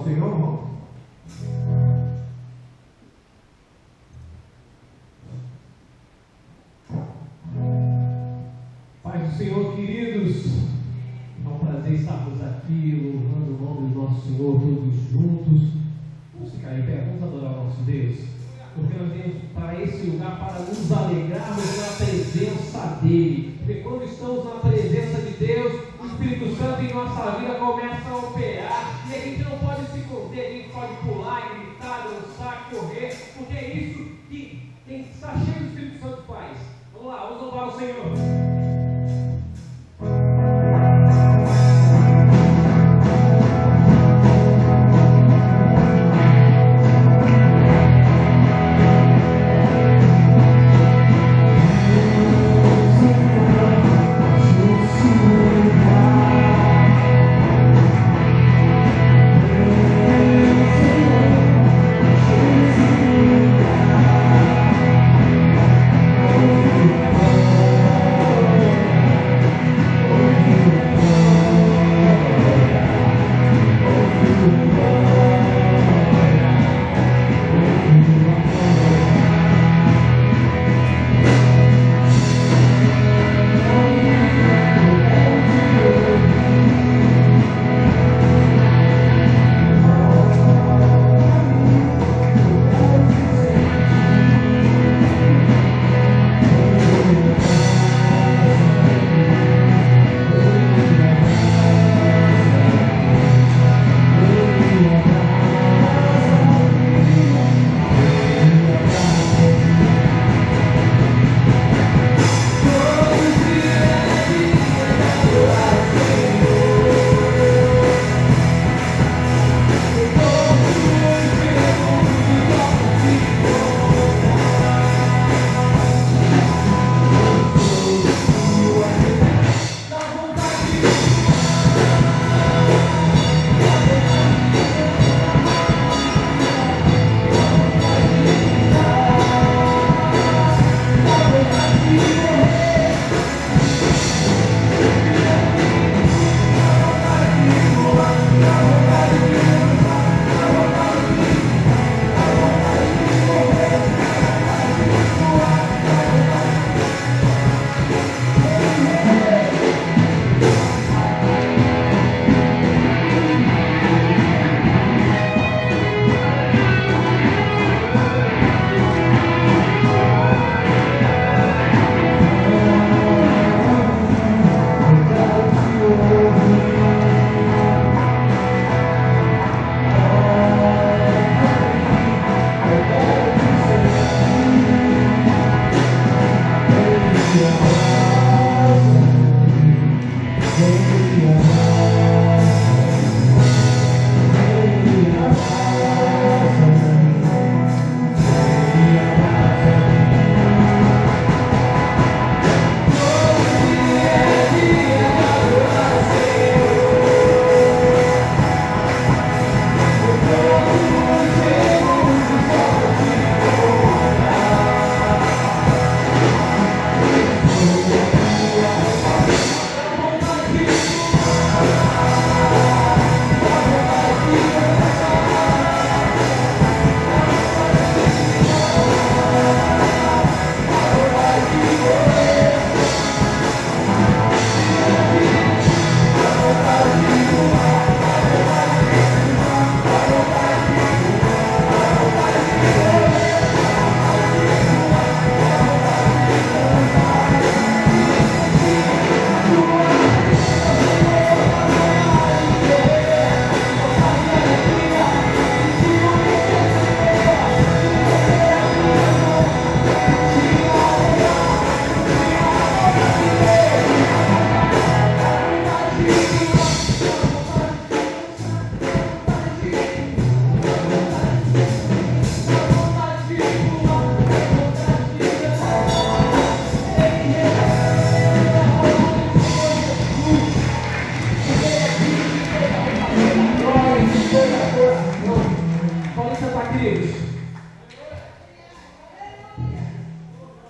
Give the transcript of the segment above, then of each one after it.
ao Senhor, irmão? Paz do Senhor, queridos. É um prazer estarmos aqui louvando o nome do nosso Senhor todos juntos. Vamos ficar em pé, vamos adorar o nosso Deus, porque nós viemos para esse lugar para nos alegrarmos na presença dEle. Porque quando estamos na presença de Deus, o Espírito Santo em nossa vida começa a operar, e a gente não pode se conter, a gente pode pular, gritar, dançar, correr, porque é isso que está cheio do Espírito Santo faz. Vamos lá, vamos louvar o Senhor.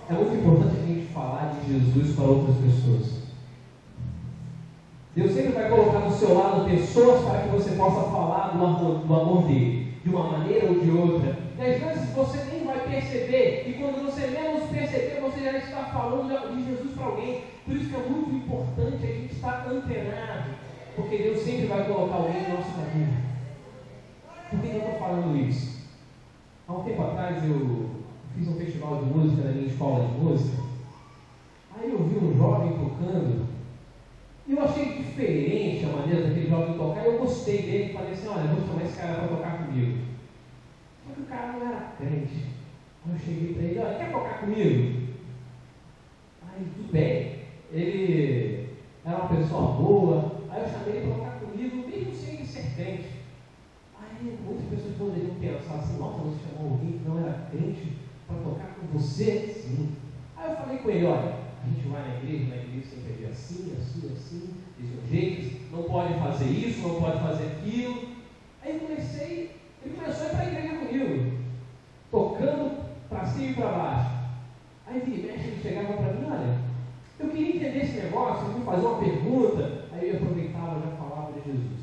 É muito importante a gente falar de Jesus para outras pessoas. Deus sempre vai colocar do seu lado pessoas para que você possa falar do amor dele, de uma maneira ou de outra. E às vezes você nem vai perceber, e quando você menos perceber, você já está falando de Jesus para alguém. Por isso que é muito importante a gente estar antenado, porque Deus sempre vai colocar alguém no nosso caminho. Por que eu estou falando isso? Há um tempo atrás eu fiz um festival de música na minha escola de música. Aí eu vi um jovem tocando, e eu achei diferente a maneira daquele jovem tocar, e eu gostei dele, falei assim, olha, eu vou chamar esse cara para tocar comigo. Só que o cara não era crente. Aí eu cheguei para ele, olha, quer tocar comigo? Aí, tudo bem. Ele era uma pessoa boa, aí eu chamei ele para tocar comigo, mesmo sem ele ser crente. Aí muitas pessoas poderiam pensar assim, nossa, você chamou alguém que não era crente para tocar com você? Sim. Aí eu falei com ele, olha, a gente vai na igreja sempre é assim, assim, assim, desse jeito, não pode fazer isso, não pode fazer aquilo. Aí ele começou a ir para a igreja comigo, tocando para cima e para baixo. Aí ele chegava para mim, olha, eu queria entender esse negócio, eu fui fazer uma pergunta, aí eu aproveitava e já falava de Jesus.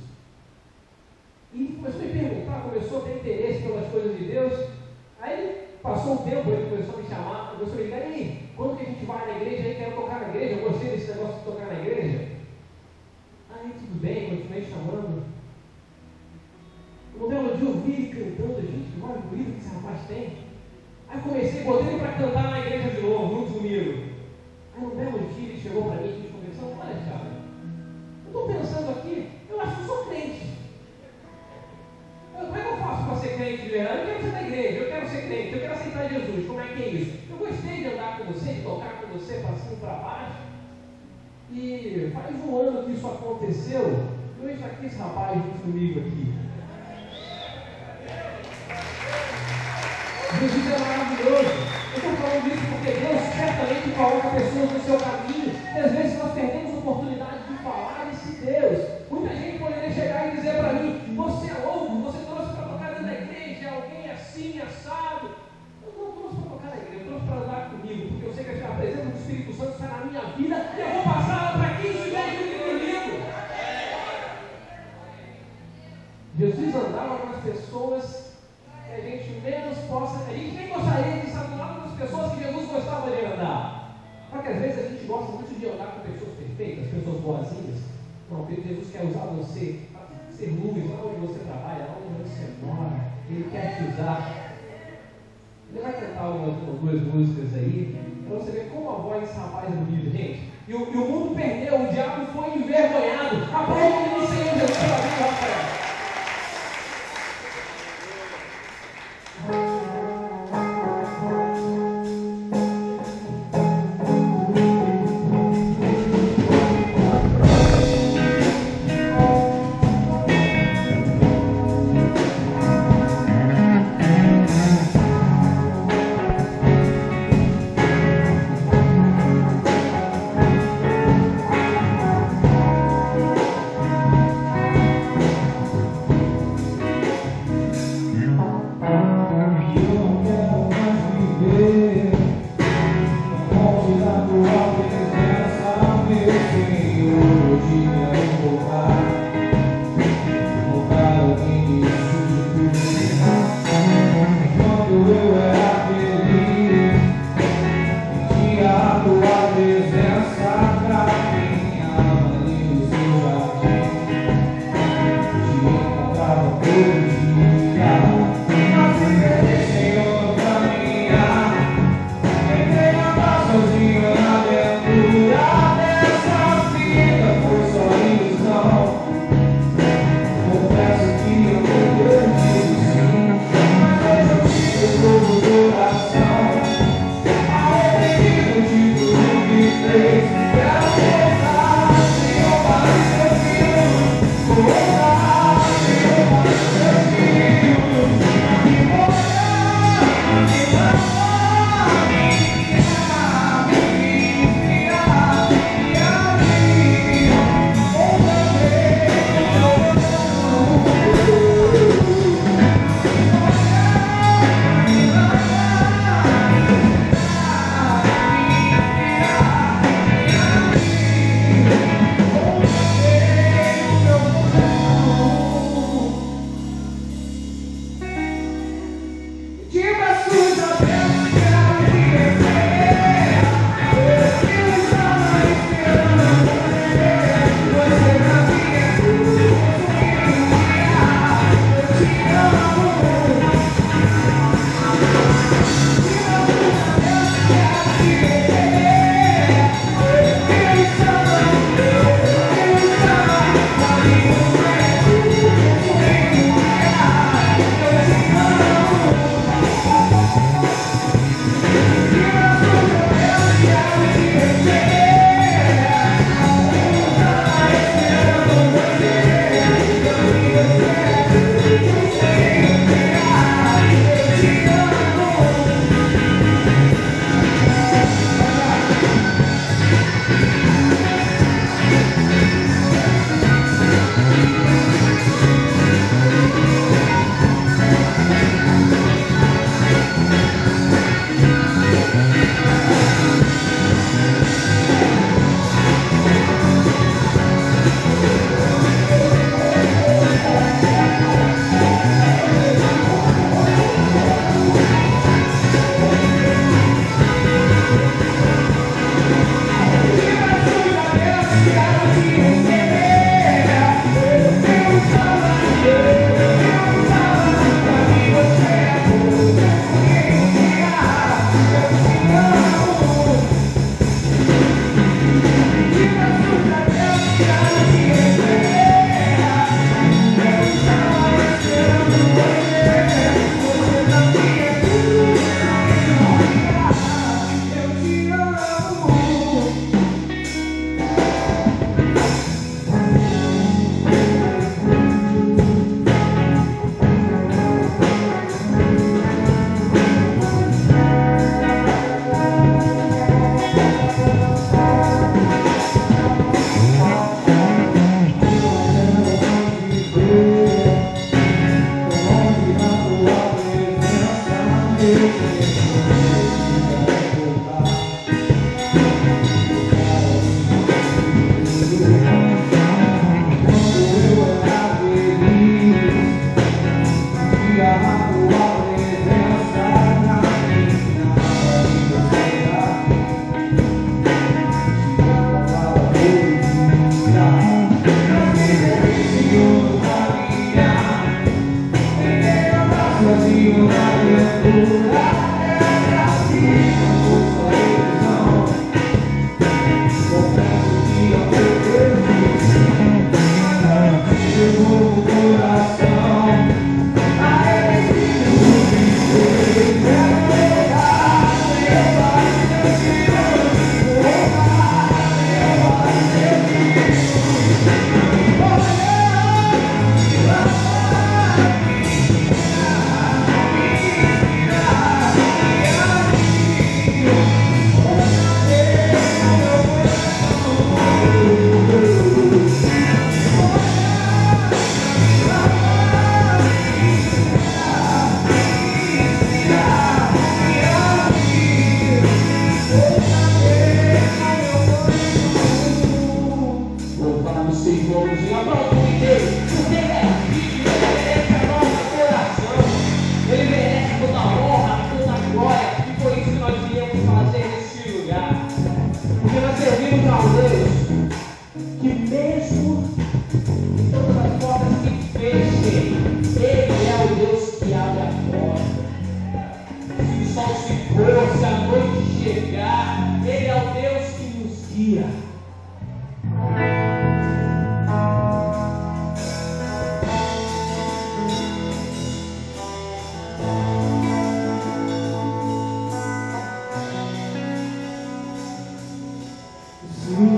E ele começou a me perguntar, começou a ter interesse pelas coisas de Deus. Aí passou um tempo, ele começou a me chamar, começou a me ligar, e aí, quando que a gente vai na igreja? Aí quero tocar na igreja, eu gostei desse negócio de tocar na igreja. Aí tudo bem, continuei chamando. Um belo dia eu vi ele cantando, gente, olha o bonito que esse rapaz tem. Aí comecei, botei ele para cantar na igreja de novo, junto comigo. Aí um belo dia ele chegou para mim, a gente conversando, olha, Thiago, eu estou pensando aqui, eu acho que eu sou crente. Como é que eu faço para ser crente de verdade? Eu quero ser da igreja, eu quero ser crente, eu quero aceitar Jesus. Como é que é isso? Eu gostei de andar com você, de tocar com você para cima e para baixo. E faz um ano que isso aconteceu, e hoje está aqui esse rapaz junto comigo aqui. Jesus é maravilhoso. Eu estou falando isso porque Deus certamente coloca pessoas no seu caminho, e às vezes nós perdemos a oportunidade de falar desse Deus. Muita gente poderia chegar e dizer para mim, você é louco, você trouxe para tocar dentro da igreja, alguém assim, assado. Eu não trouxe para tocar na igreja, eu trouxe para andar comigo, porque eu sei que a presença do Espírito Santo está na minha vida, e eu vou passar para quem estiver junto comigo. Jesus andava com as pessoas que a gente menos possa, a gente nem gostaria de estar do lado das pessoas que Jesus gostava de andar. Só que às vezes a gente gosta muito de andar com pessoas perfeitas, pessoas boazinhas. Não, porque Jesus quer usar você para ser luz, lá onde você trabalha, lá onde você mora. Ele quer te usar. Ele vai cantar uma ou duas músicas aí, para você ver como a voz desse rapaz é bonita, gente. E o mundo perdeu, o diabo foi envergonhado. Aplaude o Senhor Jesus pela vida, Rafael.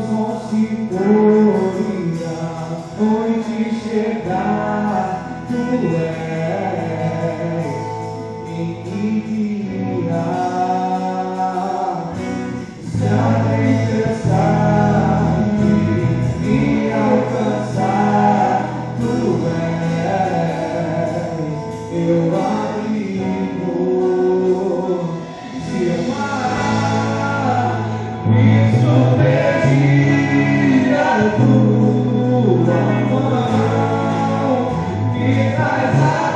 meus vão se colorirão, onde chegar, tu és quem me guiará. Se a tempestade me alcançar, tu és meu abrigo. Se o mar me submergir, a tua mão me traz a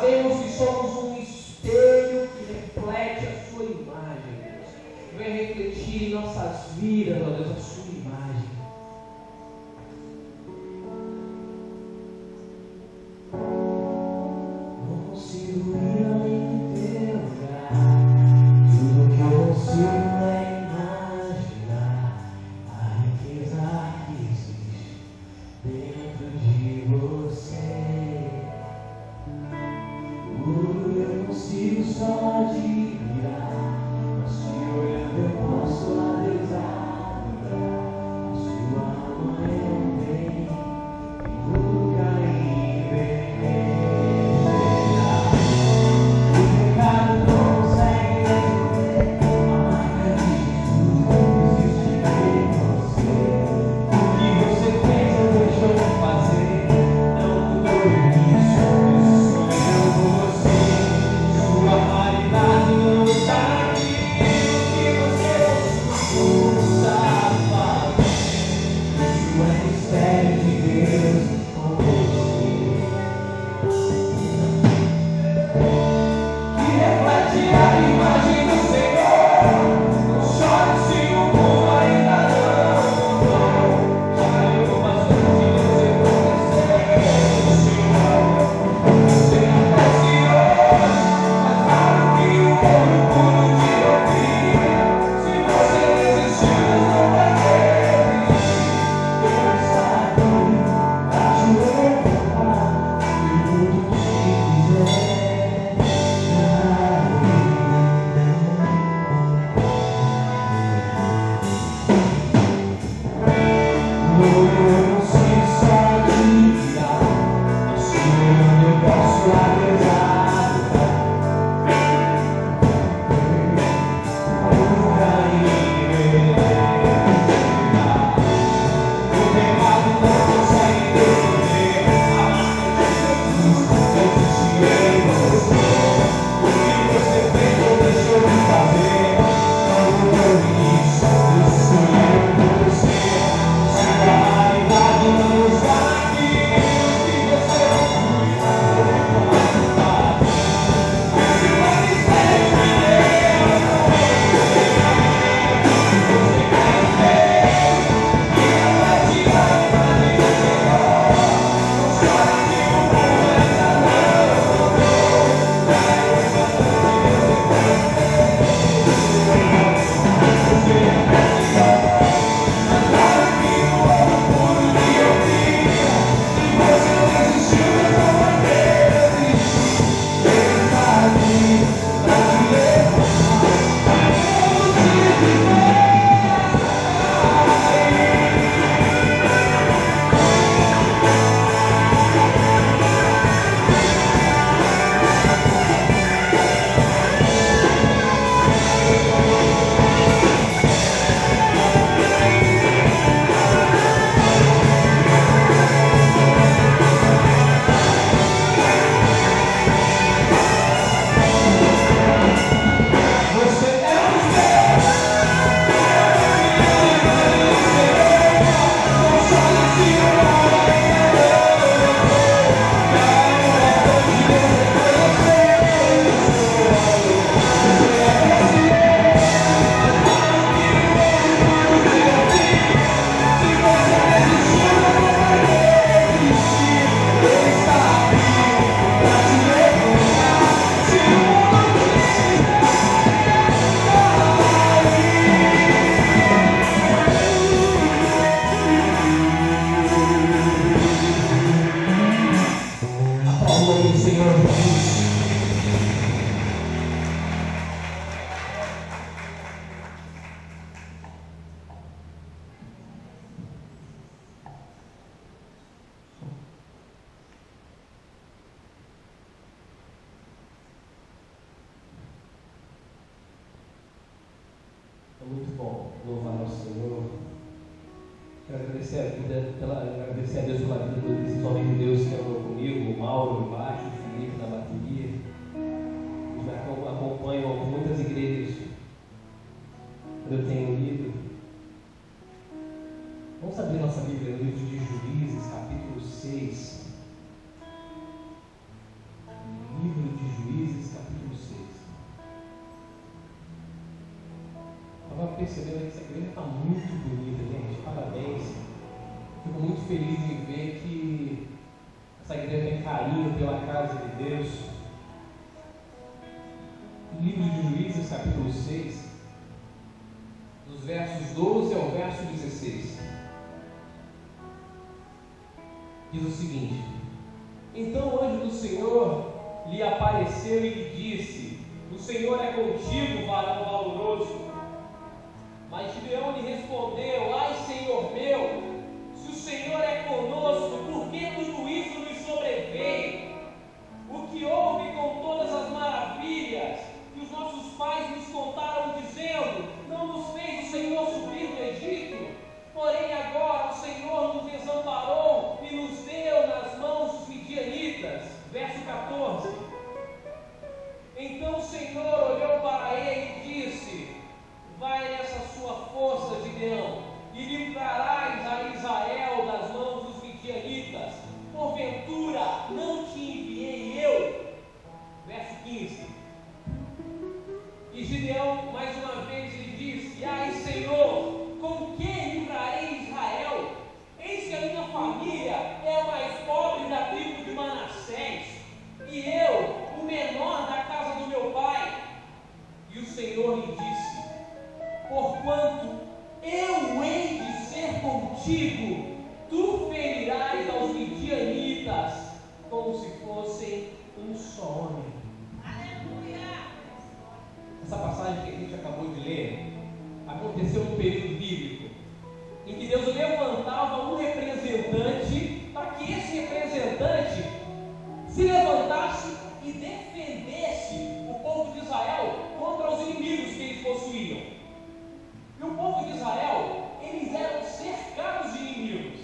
sabemos que somos um espelho que reflete a sua imagem, Deus. Vem refletir em nossas vidas, ó Deus, a sua imagem. Não consigo ir além do teu lugar. Tudo que eu consigo é imaginar a riqueza que existe dentro de você. Eu consigo só admirar, mas te olhando eu posso adeusar, a sua mão é bem, e tudo cair vermelho. O pecado não consegue resolver a marca de Jesus que existe em você. O que você fez ou deixou de fazer não mudou isso. Sonhando com você, sua raridade não está aqui. O que você não sabe fazer, isso é mistério de Deus com você. Que reflete a imagem do Senhor. Não chore se o mundo ainda não mudou. Já levou bastante de você acontecer. Você aparece hoje, mais raro que o ouro puro de ouvir. Se você desistiu, não vai desistir. Deus está aqui pra te levantar e tudo que quiser. Eu consigo só admirar, mas te olhando eu posso adeusar. Tudo cair vermelho. O pecado não consegue resolver a marca de Jesus que existe em você. O que você fez ou deixou de fazer não mudou isso. Eu sonhei com você. Sua raridade não está aqui. O que você não cuida, não faz. Isso é mistério de Deus. Você quer ver que reflete a imagem do Senhor. Não chore se o mundo ainda não mudou. Já é bastante você mas claro que o ouro puro de ouvir. Se você desistiu, não vai desistir. Ele está aqui pra te levantar. Tudo que quiser. Você é um espelho. Não chore se o mundo ainda não mudou. Já é bastante você Senhor Jesus. É muito bom louvar ao Senhor. Quero agradecer a Deus pela vida desses homens de Deus que andam comigo, o Mauro embaixo, o Felipe na bateria. Eles me acompanham em muitas igrejas. Quando eu tenho lido. Vamos abrir nossa Bíblia no livro de Juízes, capítulo 6. Livro percebendo que essa igreja está muito bonita, gente. Parabéns. Fico muito feliz em ver que essa igreja tem carinho pela casa de Deus. No livro de Juízes, capítulo 6, dos versos 12 ao verso 16, diz o seguinte: Então o anjo do Senhor lhe apareceu e lhe disse: O Senhor é contigo, varão valoroso. Mas Gideão lhe respondeu: Ai, Senhor meu, se o Senhor é conosco, por que tudo isso nos sobreveio? O que houve com todas as maravilhas que os nossos pais nos contaram, dizendo: Não nos fez o Senhor subir do Egito? Porém agora o Senhor nos desamparou e nos deu nas mãos dos midianitas. Verso 14. Então o Senhor olhou para ele e disse: Vai nessa sua força, Gideão, e livrarás a Israel das mãos dos midianitas. Porventura não te enviei eu? Verso 15. E Gideão mais uma vez lhe disse: Ai, Senhor, com que livrarei Israel? Eis que a minha família é a mais pobre da tribo de Manassés, e eu, o menor da casa do meu pai. E o Senhor lhe disse: Porquanto eu hei de ser contigo, tu ferirás aos midianitas como se fossem um só homem. Aleluia! Essa passagem que a gente acabou de ler aconteceu no período bíblico em que Deus levantava um representante para que esse representante se levantasse e defendesse o povo de Israel contra os inimigos que eles possuíam. E o povo de Israel, eles eram cercados de inimigos.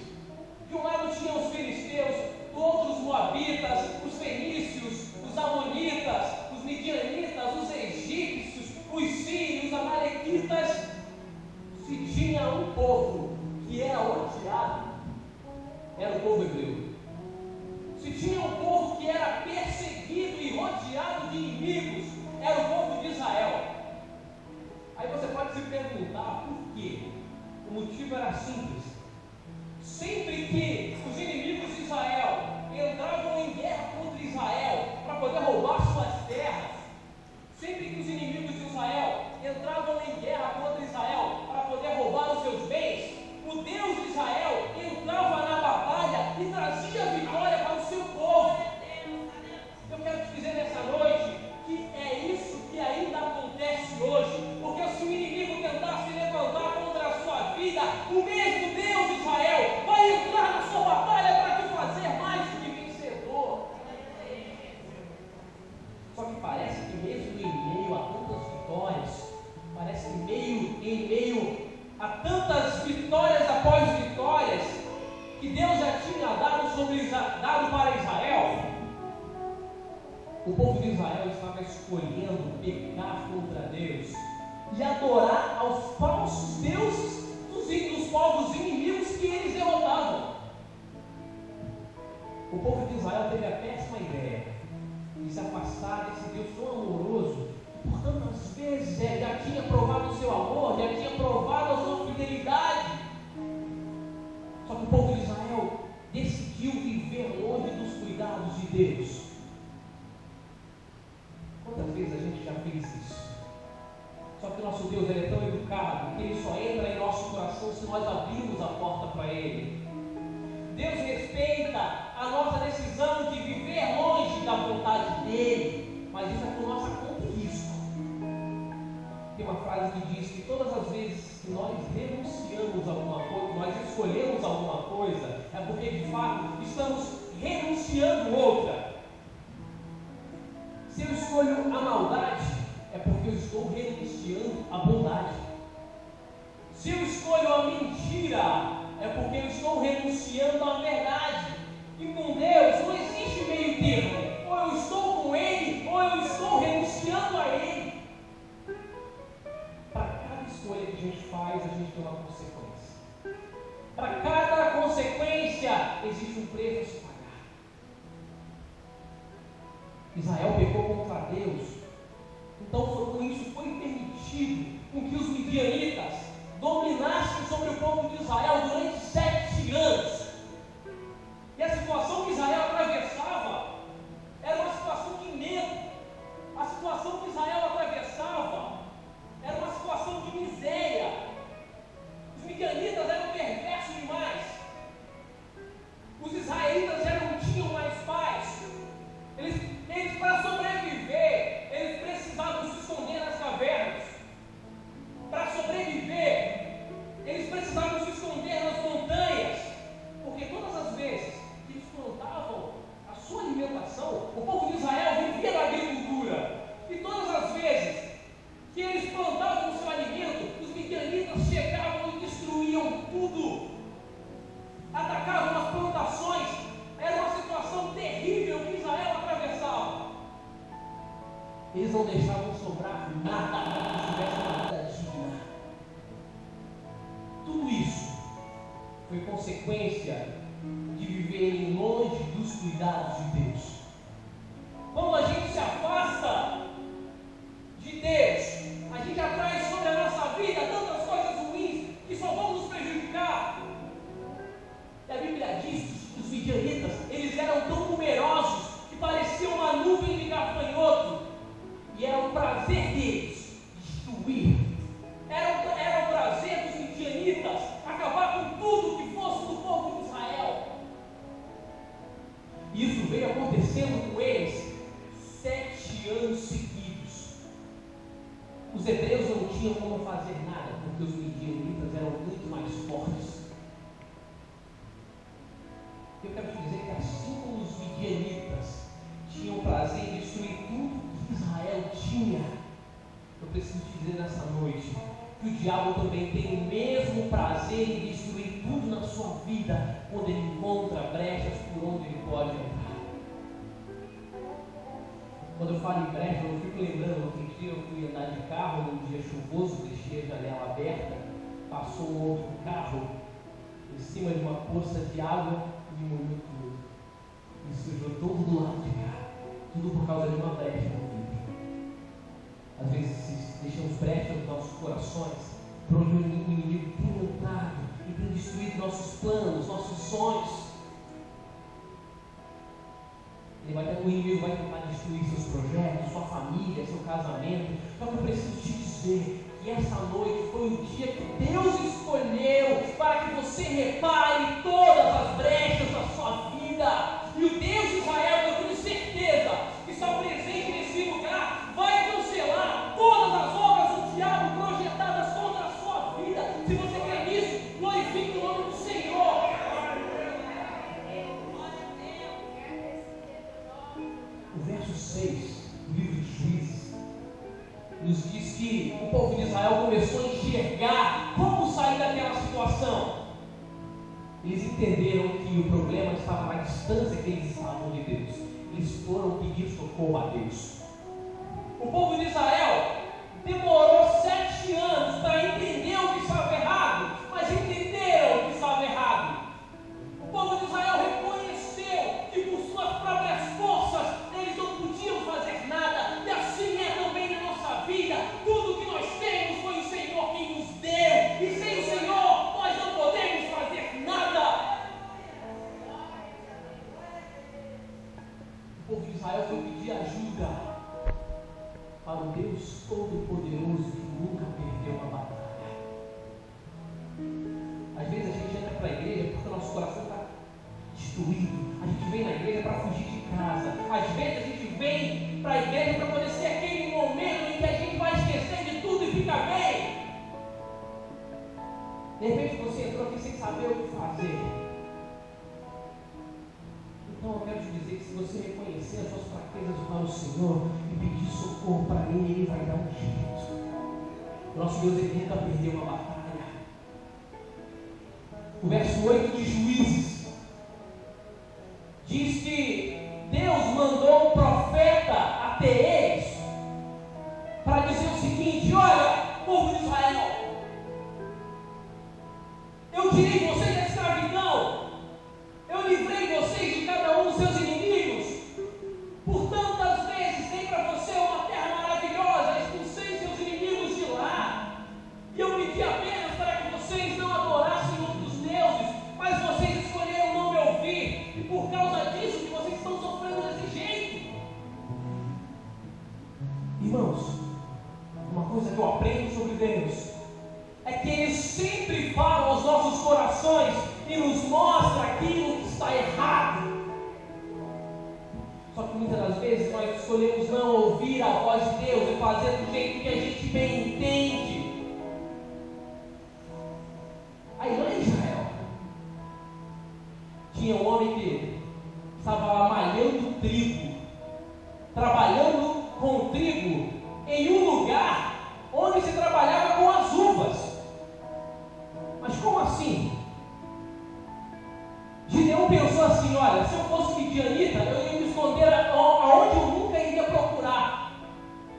De um lado tinham os filisteus, do outro os moabitas, os fenícios, os amonitas, os midianitas, os egípcios, os sírios, os amalequitas. Se tinha um povo que era odiado, era o povo hebreu. Se tinha um povo que era perseguido e rodeado de inimigos, era o povo de Israel. Aí você pode se perguntar por quê? O motivo era simples. Sempre que os inimigos de Israel entravam em guerra contra Israel para poder roubar suas terras, sempre que os inimigos de Israel entravam em guerra contra Israel para poder roubar os seus bens, o Deus de Israel entrava na batalha e trazia vitória para o seu povo. Eu quero te dizer nessa noite que é isso que ainda acontece hoje, porque se o inimigo tentar se levantar contra a sua vida, o mesmo Deus de Israel vai entrar na sua batalha para te fazer mais do que vencedor. Só que parece que mesmo em meio a tantas vitórias, parece que em meio a tantas vitórias após vitórias que Deus já tinha dado para Israel, o povo de Israel estava escolhendo pecar contra Deus e adorar aos falsos deuses dos povos inimigos que eles derrotavam. O povo de Israel teve a péssima ideia de se afastar desse Deus tão amoroso, que por tantas vezes já tinha provado o seu amor, já tinha provado a sua fidelidade. Só que o povo de Israel decidiu viver longe dos cuidados de Deus. Quantas vezes a gente já fez isso? Só que o nosso Deus ele é tão educado que Ele só entra em nosso coração se nós abrirmos a porta para Ele. Deus respeita a nossa decisão de viver longe da vontade dEle, mas isso é por nossa conta e risco. Tem uma frase que diz que todas as vezes que nós renunciamos a alguma coisa, nós escolhemos alguma coisa, é porque de fato estamos renunciando outra. Se eu escolho a maldade, é porque eu estou renunciando à bondade. Se eu escolho a mentira, é porque eu estou renunciando à verdade. E com Deus não existe meio termo. Ou eu estou com Ele, ou eu estou renunciando a Ele. Para cada escolha que a gente faz, a gente tem uma consequência. Para cada consequência, existe um preço a se pagar. Israel pecou contra Deus, então por isso foi permitido com que os midianitas dominassem sobre o povo de Israel durante 7 anos. E a situação que Israel atravessava era uma situação de medo. A situação que Israel atravessava era uma situação de miséria. Os midianitas eram perversos demais. Os israelitas não tinham mais paz. Eles para sobreviver, eles precisavam se esconder nas cavernas. Para sobreviver, eles precisavam se esconder nas montanhas. Porque todas as vezes que eles plantavam a sua alimentação, o povo de Israel vivia da agricultura. E todas as vezes que eles plantavam o seu alimento, os midianitas chegavam e destruíam tudo. Atacavam as plantações. Era uma situação terrível que Israel atravessava. Eles não deixavam sobrar nada para que tivesse uma vida digna. Tudo isso foi consequência de viverem longe dos cuidados de Deus. Quando a gente se afasta de Deus, a gente atrai sobre a nossa vida tantas coisas ruins que só vão nos prejudicar. E a Bíblia diz que os midianitas, eles eram tão numerosos que pareciam uma nuvem de gafanhoto. E era o prazer deles destruir. Era o prazer dos midianitas acabar com tudo que fosse do povo de Israel. E isso veio acontecendo com eles 7 anos seguidos. Os hebreus não tinham como fazer nada, porque os midianitas eram muito mais fortes. Eu quero te dizer que assim como os midianitas tinham prazer em destruir tudo que Israel tinha, eu preciso te dizer nessa noite que o diabo também tem o mesmo prazer em destruir tudo na sua vida quando ele encontra brechas por onde ele pode entrar. Quando eu falo em brecha, eu fico lembrando que um dia eu fui andar de carro num dia chuvoso, deixei a janela aberta, passou um outro carro em cima de uma poça de água e molhou tudo. E sujou todo do lado de cá. Tudo por causa de uma brecha no vidro. Às vezes deixamos brechas nos nossos corações para onde o inimigo tem entrado e tem destruído nossos planos, nossos sonhos. O inimigo vai tentar destruir seus projetos, sua família, seu casamento. Só que eu preciso te dizer que essa noite foi o dia que Deus escolheu para que você repare todas as brechas da sua vida. E o Deus de Israel, eu tenho certeza que está presente nesse lugar, vai cancelar todas as obras do diabo projetadas contra a sua vida. Se você quer nisso, glorifique o nome do Senhor. O verso 6 do livro de Juízes nos diz que o povo de Israel começou a enxergar como sair daquela situação. Eles entenderam que o problema estava na distância que eles estavam de Deus. Eles foram pedir socorro a Deus. O povo de Israel demorou 7 anos para entender o que estava errado, mas entenderam o que estava errado. O povo de Israel reconheceu que por suas próprias forças eles não podiam fazer nada. E assim é também na nossa vida. Tudo que nós temos foi o Senhor quem nos deu. E sem o Senhor nós não podemos fazer nada. O povo de Israel foi pedir ajuda para o Deus Todo-Poderoso que nunca perdeu uma batalha. Às vezes a gente entra para a igreja porque o nosso coração está destruído. A gente vem na igreja para fugir de casa. Às vezes a gente vem para a igreja para poder ser aquele momento em que a gente vai esquecer de tudo e fica bem. De repente você entrou aqui sem saber o que fazer. Então eu quero te dizer que se você reconhecer as suas fraquezas para o Senhor e pedir socorro para Ele, Ele vai dar um jeito. Nosso Deus, Ele nunca perdeu uma batalha. O verso 8 de Juízes diz que Deus mandou um profeta até eles para dizer o seguinte: olha, povo de Israel, eu tirei vocês da escravidão, eu livrei vocês de cada um dos seus inimigos. Por tantas vezes dei para você uma terra maravilhosa, expulsei seus inimigos de lá. Irmãos, uma coisa que eu aprendo sobre Deus é que Ele sempre fala aos nossos corações e nos mostra aquilo que está errado. Só que muitas das vezes nós escolhemos não ouvir a voz de Deus e fazer do jeito que a gente bem entende. Aí lá em Israel tinha um homem que estava lá malhando trigo, trabalhando com o trigo em um lugar onde se trabalhava com as uvas. Mas como assim? Gideão pensou assim: olha, se eu fosse midianita, eu ia me esconder aonde eu nunca iria procurar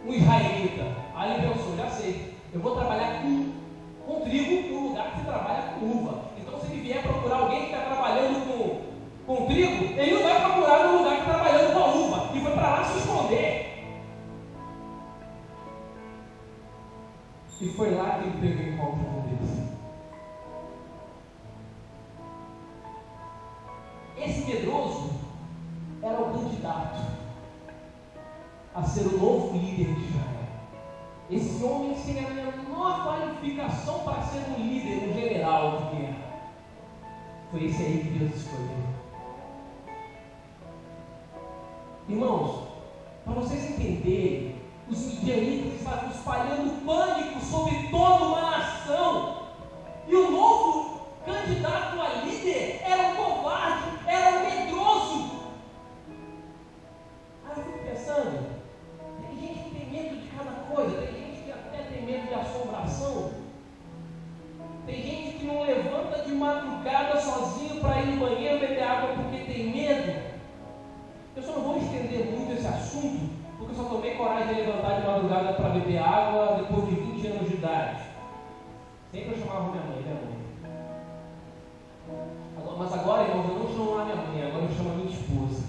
um israelita. Aí ele pensou: já sei, eu vou trabalhar com trigo no lugar que se trabalha com uva. Então se ele vier procurar alguém que está trabalhando com trigo, ele não vai procurar no lugar que está trabalhando com a uva. E foi para lá se esconder. E foi lá que ele teve o encontro com Deus. Esse medroso era o candidato a ser o novo líder de Israel. Esse homem sem a menor qualificação para ser um líder, um general de guerra. Foi esse aí que Deus escolheu. Irmãos, para vocês entenderem, os midianitas estavam espalhando pânico sobre toda uma nação. E o novo candidato a líder era um covarde, era um medroso. Aí eu fico pensando, tem gente que tem medo de cada coisa, tem gente que até tem medo de assombração, tem gente que não levanta de madrugada sozinho para ir no banheiro beber água porque tem medo. Eu só não vou estender muito esse assunto, porque eu só tomei coragem de levantar de madrugada para beber água depois de 20 anos de idade. Sempre eu chamava minha mãe, né, mãe? Mas agora, irmãos, eu não chamo a minha mãe, agora eu chamo a minha esposa.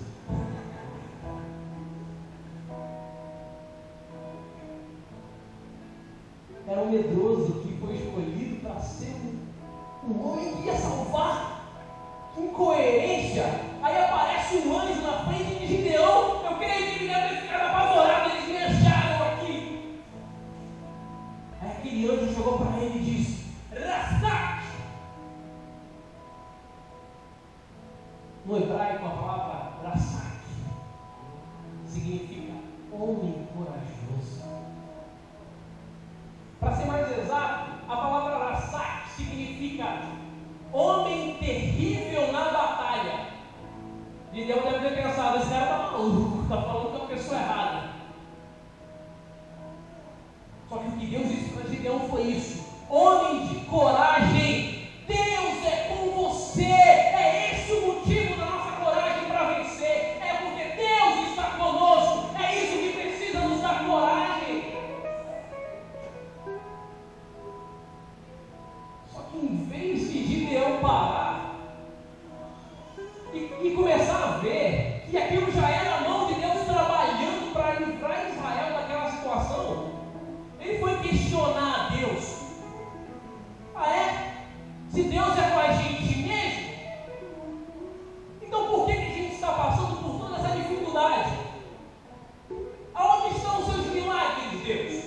Era um medroso que foi escolhido para ser um homem que ia salvar. Que incoerência! Aí aparece um anjo na frente de Gideão. Eu creio que ele deve ter ficado apavorado, eles me acharam aqui. Aí aquele anjo chegou para ele e disse: Rastak! No hebraico, a palavra Rastak significa homem corajoso. Para ser mais exato, a palavra Rastak significa homem terrível na batalha. Gideão deve ter pensado: esse cara está maluco, está falando com a pessoa errada. Só que o que Deus disse para Gideão foi isso: homem de coragem, Deus é com você. É esse o motivo da nossa coragem para vencer. É porque Deus está conosco. É isso que precisa nos dar coragem. Só que em vez de Gideão parar e começar a ver que aquilo já era a mão de Deus trabalhando para livrar Israel daquela situação, ele foi questionar a Deus. Ah, é? Se Deus é com a gente mesmo, então por que a gente está passando por toda essa dificuldade? Aonde estão os seus milagres, Deus?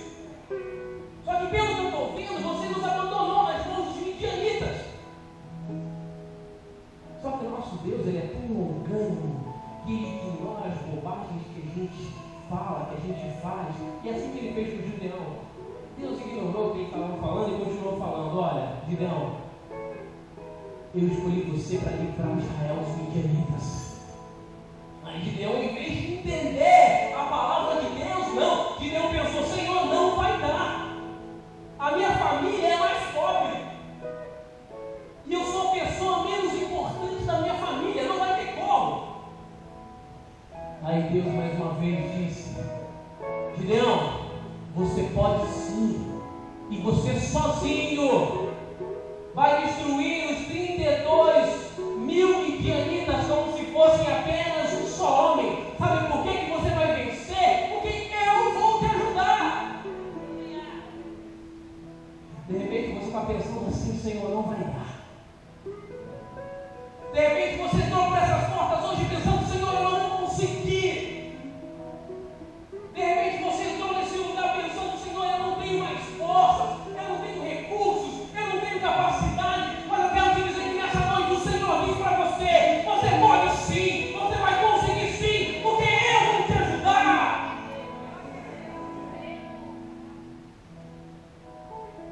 Só que pelo que eu estou vendo, você nos abandonou nas mãos dos midianitas. Só que o nosso Deus, ele é tão longânimo que ele ignora as bobagens que a gente fala, que a gente faz. E assim que ele fez com o Gideão, Deus ignorou o que ele estava falando e continuou falando: olha, Gideão, eu escolhi você para livrar Israel dos midianitas. Aí Gideão, em vez de entender a palavra de Deus, não. Gideão pensou: Senhor, não vai dar. A minha família é mais pobre. E eu sou a pessoa menos importante da minha família. Não vai ter como. Aí Deus mais uma vez disse: Gideão, você pode sim. E você sozinho vai destruir os 32 mil midianitas como se fossem apenas um só homem. Sabe por que você vai vencer? Porque eu vou te ajudar. De repente você está pensando assim: Senhor, não vai dar. De repente você entrou por essas portas hoje pensando: Senhor, eu não vou conseguir. De repente você entrou nesse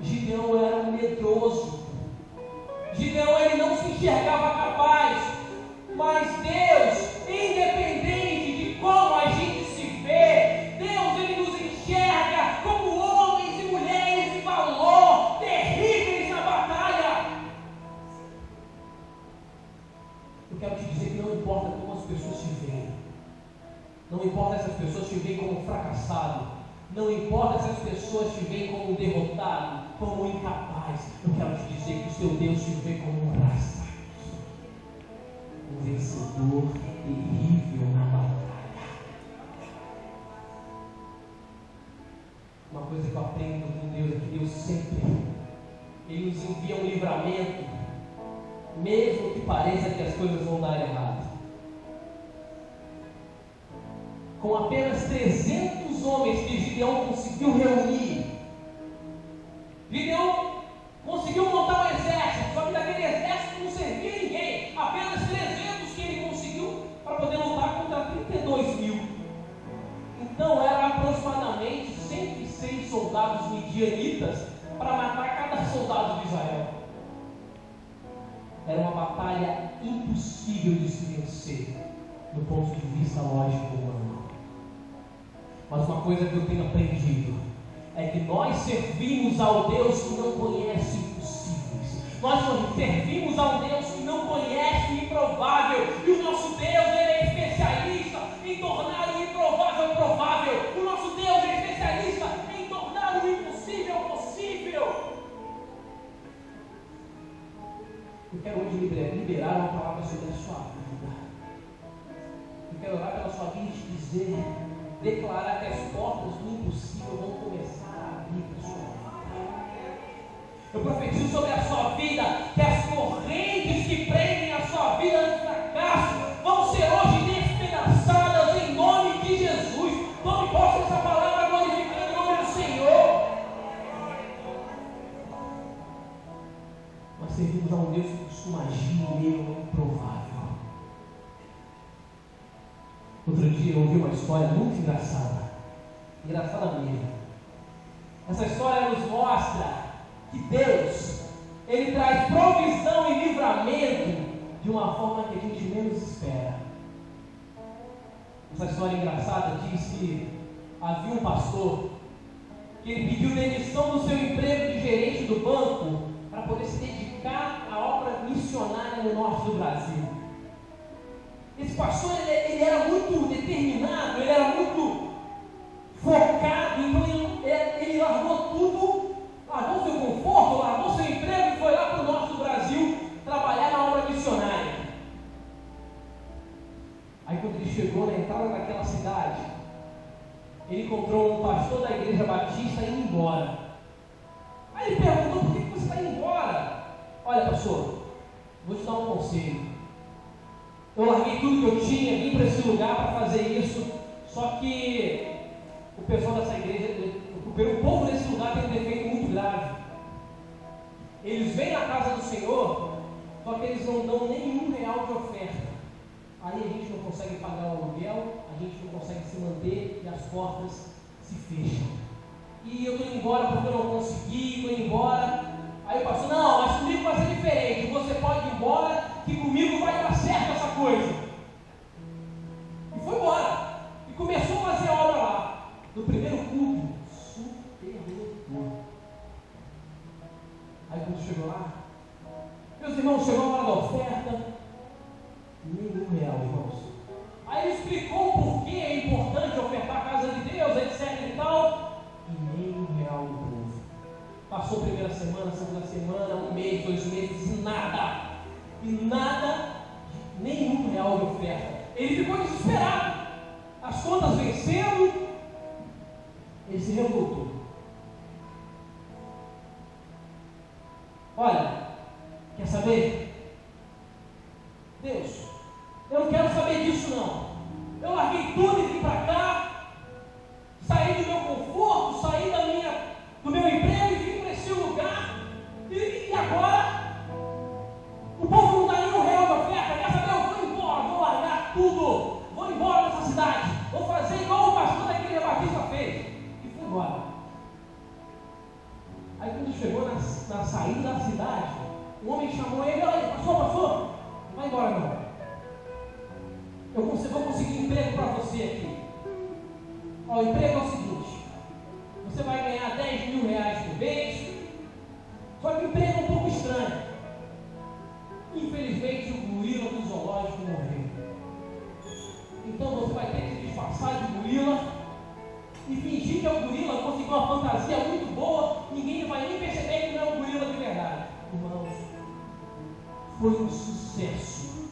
Gideão era um medroso. Gideão, ele não se enxergava capaz. Mas Deus, independente de como a gente se vê, Deus, ele nos enxerga como homens e mulheres de valor, terríveis na batalha. Eu quero te dizer que não importa como as pessoas te veem, não importa se as pessoas te veem como fracassado, não importa se as pessoas te veem como derrotado, como incapaz, eu quero te dizer que o seu Deus te vê como um raça, um vencedor terrível na batalha. Uma coisa que eu aprendo com Deus é que Deus sempre, Ele nos envia um livramento, mesmo que pareça que as coisas vão dar errado. Com apenas 300 homens que Gideão conseguiu reunir, Gideão conseguiu montar um exército, só que daquele exército não servia ninguém, apenas 300 que ele conseguiu para poder lutar contra 32 mil. Então eram aproximadamente 106 soldados midianitas para matar cada soldado de Israel. Era uma batalha impossível de se vencer do ponto de vista lógico humano. Mas uma coisa que eu tenho aprendido é que nós servimos ao Deus que não conhece impossíveis. Nós servimos ao Deus que não conhece o improvável. E o nosso Deus, Ele é especialista em tornar o improvável provável. O nosso Deus é especialista em tornar o impossível possível. Eu quero hoje liberar uma palavra sobre a sua vida. Eu quero orar pela sua vida e te dizer, declarar que as portas do impossível vão começar a abrir para a sua vida. Eu profetizo sobre a sua vida que as correntes que prendem a sua vida no fracasso vão ser hoje despedaçadas em nome de Jesus. Tome posse dessa palavra glorificando o nome do Senhor. Nós servimos a um Deus que costuma agir no meio do improvável. Outro dia eu ouvi uma história muito engraçada mesmo. Essa história nos mostra que Deus, Ele traz provisão e livramento de uma forma que a gente menos espera. Essa história engraçada diz que havia um pastor que ele pediu demissão do seu emprego de gerente do banco para poder se dedicar à obra missionária no norte do Brasil. Esse pastor, ele era muito determinado, ele era muito focado, então ele largou tudo, largou seu conforto, largou seu emprego e foi lá para o norte do Brasil trabalhar na obra missionária. Aí quando ele chegou na entrada daquela cidade, ele encontrou um pastor da igreja batista indo embora. Aí ele perguntou: por que você está indo embora? Olha, pastor, vou te dar um conselho. Eu larguei tudo que eu tinha, vim para esse lugar para fazer isso, só que o pessoal dessa igreja, o povo desse lugar tem um defeito muito grave. Eles vêm na casa do Senhor, só que eles não dão nenhum real de oferta. Aí a gente não consegue pagar o aluguel, a gente não consegue se manter e as portas se fecham. E eu estou indo embora porque eu não consegui, estou indo embora. Aí o pastor: não, mas comigo vai ser diferente, você pode ir embora, que comigo vai dar certo essa coisa. E foi embora, e começou a fazer a obra lá. No primeiro culto, superlotou. Aí quando chegou lá, meus irmãos, chegou a hora da oferta, nenhum real, irmãos. Aí ele explicou o porquê é importante ofertar a casa de Deus, etc e tal, e nenhum real do povo. Passou a primeira semana, segunda semana, um mês, 2 meses, e nada, nenhum real de oferta. Ele ficou desesperado, as contas vencendo, ele se revoltou. Olha, quer saber? Deus, eu não quero saber disso não. Eu larguei tudo e vim para cá, saí do meu conforto, saí do meu emprego e vim para esse lugar, e agora o povo não dá nenhum real de oferta. Quer saber? Eu vou embora, vou largar tudo, vou embora dessa cidade, vou fazer igual o pastor da igreja batista fez, e fui embora. Aí quando chegou saindo da cidade, o homem chamou ele: olha, pastor, não vai embora não. Eu vou conseguir emprego para você aqui. Ó, o emprego é o seguinte: você vai ganhar 10 mil reais por mês, só que o emprego é um pouco estranho. Infelizmente, o gorila do zoológico morreu. Então você vai ter que se disfarçar de gorila e fingir que é o gorila, conseguir uma fantasia muito boa, ninguém vai nem perceber que não é um gorila de verdade. Irmãos, foi um sucesso.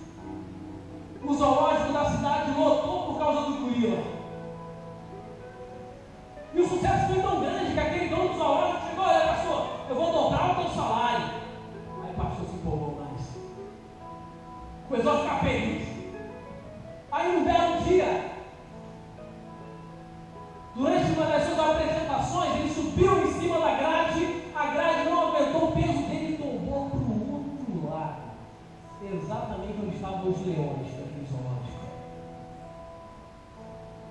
O zoológico da cidade lotou por causa do gorila. E o sucesso foi tão grande que aquele dono do zoológico chegou: olha, pastor, eu vou dobrar o teu salário. Aí o pastor se empolgou mais, começou a ficar feliz. Aí um belo dia, durante uma das suas apresentações, ele subiu em cima da grade, a grade não aguentou o peso dele e tombou para o outro lado, exatamente onde estavam os leões daquele zoológico.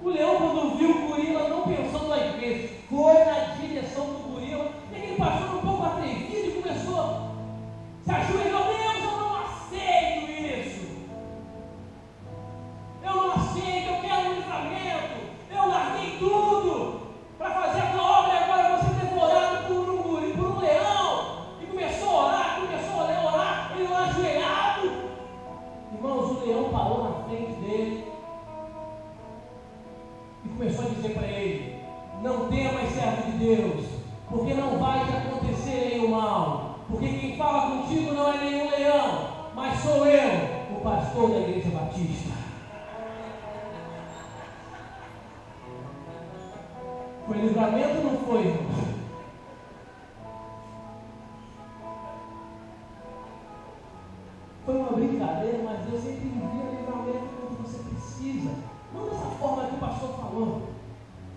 O leão, quando viu o gorila, não pensou duas vezes, foi na direção do gorila, e aquele pastor um pouco atrevido e começou, se ajoelhou: Deus, eu não aceito isso, eu não aceito, eu quero um livramento, eu larguei tudo para fazer a tua obra, e agora você devorado por um leão. E começou a orar, ele lá ajoelhado. Irmãos, o leão parou na frente dele e começou a dizer para ele: não temas, servo de Deus, porque não vai te acontecer nenhum mal, porque quem fala contigo não é nenhum leão, mas sou eu, o pastor da igreja batista. Foi livramento ou não foi, irmão? Foi uma brincadeira, mas Deus sempre envia livramento quando você precisa. Não dessa forma que o pastor falou.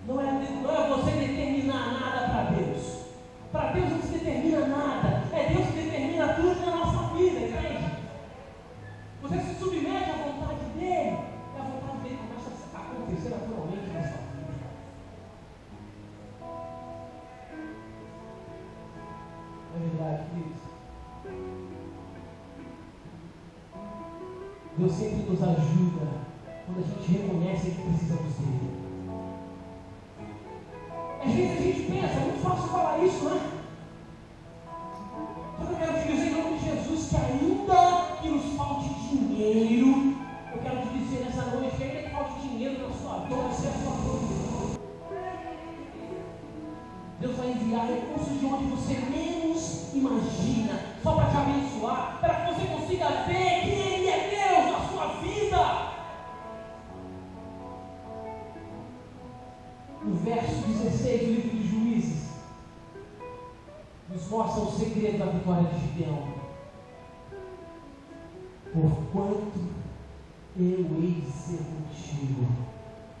Não é você determinar nada para Deus. Para Deus não se determina nada. É Deus que determina tudo na nossa vida, entende? Você se submete à vontade dele, e a vontade dele começa a acontecer naturalmente na sua vida. É verdade, queridos. Deus sempre nos ajuda quando a gente reconhece que precisamos dele. Às vezes a gente pensa, é muito fácil falar isso, né? Só que eu quero te dizer em nome de Jesus que ainda que nos falte dinheiro, eu quero te dizer nessa noite que ainda que falte dinheiro na sua vida, você é a sua vida. Deus vai enviar recursos de onde você menos imagina, só para te abençoar, para que você consiga ver que Ele é Deus na sua vida. No verso 16 do livro de Juízes, nos mostra o segredo da vitória de Gideão. Porquanto eu hei de ser contigo,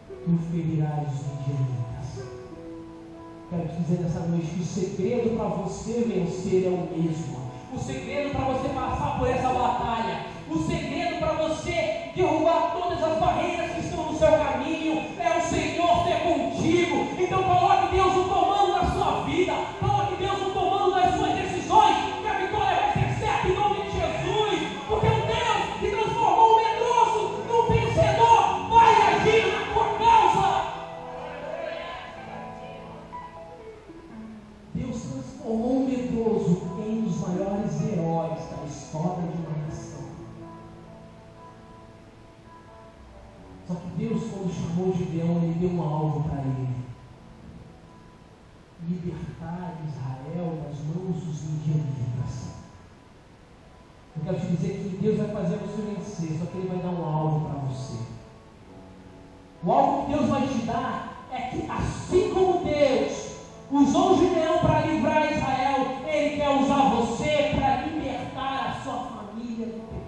tu ferirás os midianitas. Quero te dizer nessa noite que o segredo para você vencer é o mesmo. O segredo para você passar por essa batalha, o segredo para você derrubar todas as barreiras que estão no seu caminho, é o Senhor ser contigo. Então coloque Deus no comando da sua vida, coloque Deus no comando das suas decisões, que a vitória vai ser certa em nome de Jesus, porque o Deus que transformou o medroso num vencedor vai agir na tua causa. Deus transformou o medroso em um dos maiores heróis da história de uma nação. Só que Deus, quando chamou Gideão, Ele deu um alvo para ele: libertar Israel das mãos dos midianitas. Eu quero te dizer que Deus vai fazer você vencer, só que Ele vai dar um alvo para você. O alvo que Deus vai te dar é que, assim como Deus usou Gideão para livrar Israel, Ele quer usar você para libertar a sua família do pecado.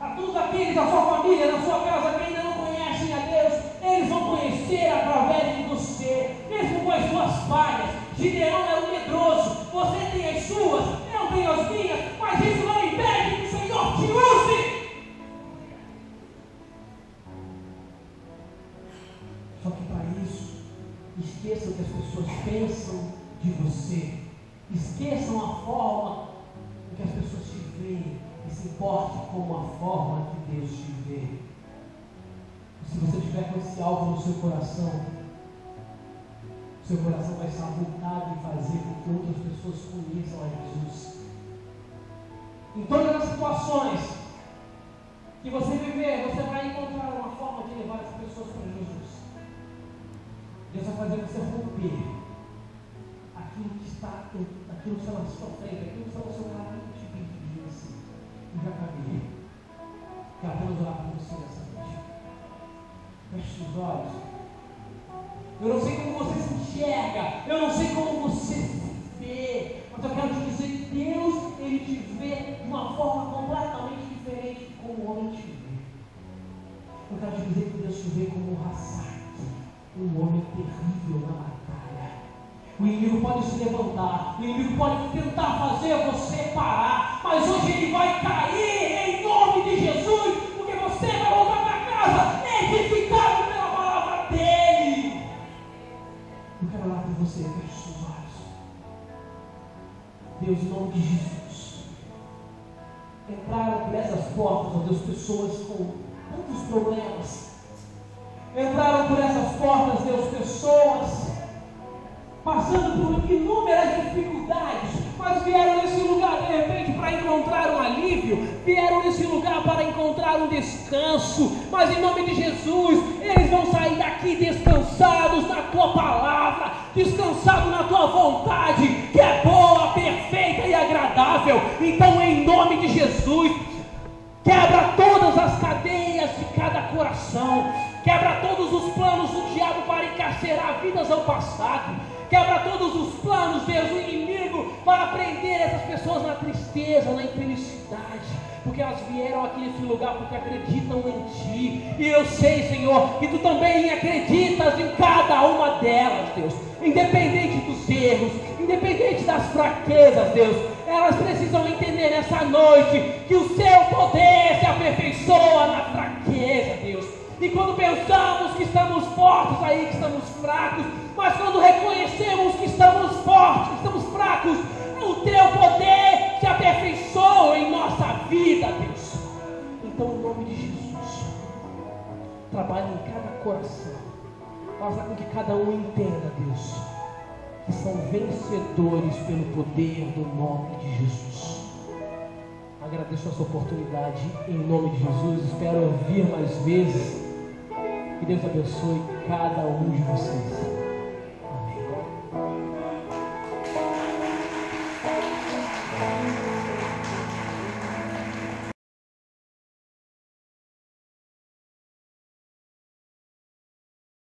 A todos aqueles da sua família, da sua casa, que ainda não conhecem a Deus, eles vão conhecer através de você, mesmo com as suas falhas. Gideão era um medroso, você tem as suas, eu tenho as minhas, mas isso não impede que o Senhor te use. Só que para isso, esqueçam que as pessoas pensam de você. Esqueçam a forma em que as pessoas te veem e se importem com a forma que Deus te vê. Se você tiver com esse alvo no seu coração vai estar voltado em fazer com que outras pessoas conheçam a Jesus. Em todas as situações que você viver, você vai encontrar uma forma de levar as pessoas para Jesus. Deus vai fazer você romper aquilo que está na sua frente, aquilo que está no seu caminho de vida, assim, e já caminhei. Quero apenas orar por você nessa noite. Feche os olhos. Eu não sei como você se enxerga, eu não sei como você se vê, mas eu quero te dizer que Deus, Ele te vê de uma forma completamente diferente de como o homem te vê. Eu quero te dizer que Deus te vê como um Rassaki, um homem terrível na batalha. O inimigo pode se levantar, o inimigo pode tentar fazer você parar, mas hoje ele vai cair em nome de Jesus, porque você vai voltar para casa edificado pela palavra dele. Eu quero orar por você, feche seus olhos. Deus, em nome de Jesus, entraram por essas portas, ó Deus, pessoas com tantos problemas. Entraram por essas portas, Deus, pessoas passando por inúmeras dificuldades, mas vieram nesse lugar de repente para encontrar um alívio, vieram nesse lugar para encontrar um descanso, mas em nome de Jesus, eles vão sair daqui descansados na Tua palavra, descansados na Tua vontade, que é boa, perfeita e agradável. Então, em nome de Jesus, quebra todas as cadeias de cada coração, quebra todos os planos do diabo para encarcerar vidas ao passado, quebra todos os planos, Deus, do inimigo para prender essas pessoas na tristeza, na infelicidade, porque elas vieram aqui nesse lugar porque acreditam em Ti, e eu sei, Senhor, que Tu também acreditas em cada uma delas, Deus, independente dos erros, independente das fraquezas, Deus, elas precisam entender nessa noite que o Seu poder se aperfeiçoa na fraqueza, Deus. E quando pensamos que estamos fortes, aí que estamos fracos, mas quando reconhecemos que estamos fortes, que estamos fracos, o Teu poder se aperfeiçoa em nossa vida, Deus. Então, em nome de Jesus, trabalhe em cada coração, faça com que cada um entenda, Deus, que são vencedores pelo poder do nome de Jesus. Agradeço essa oportunidade em nome de Jesus, espero ouvir mais vezes. Que Deus abençoe cada um de vocês.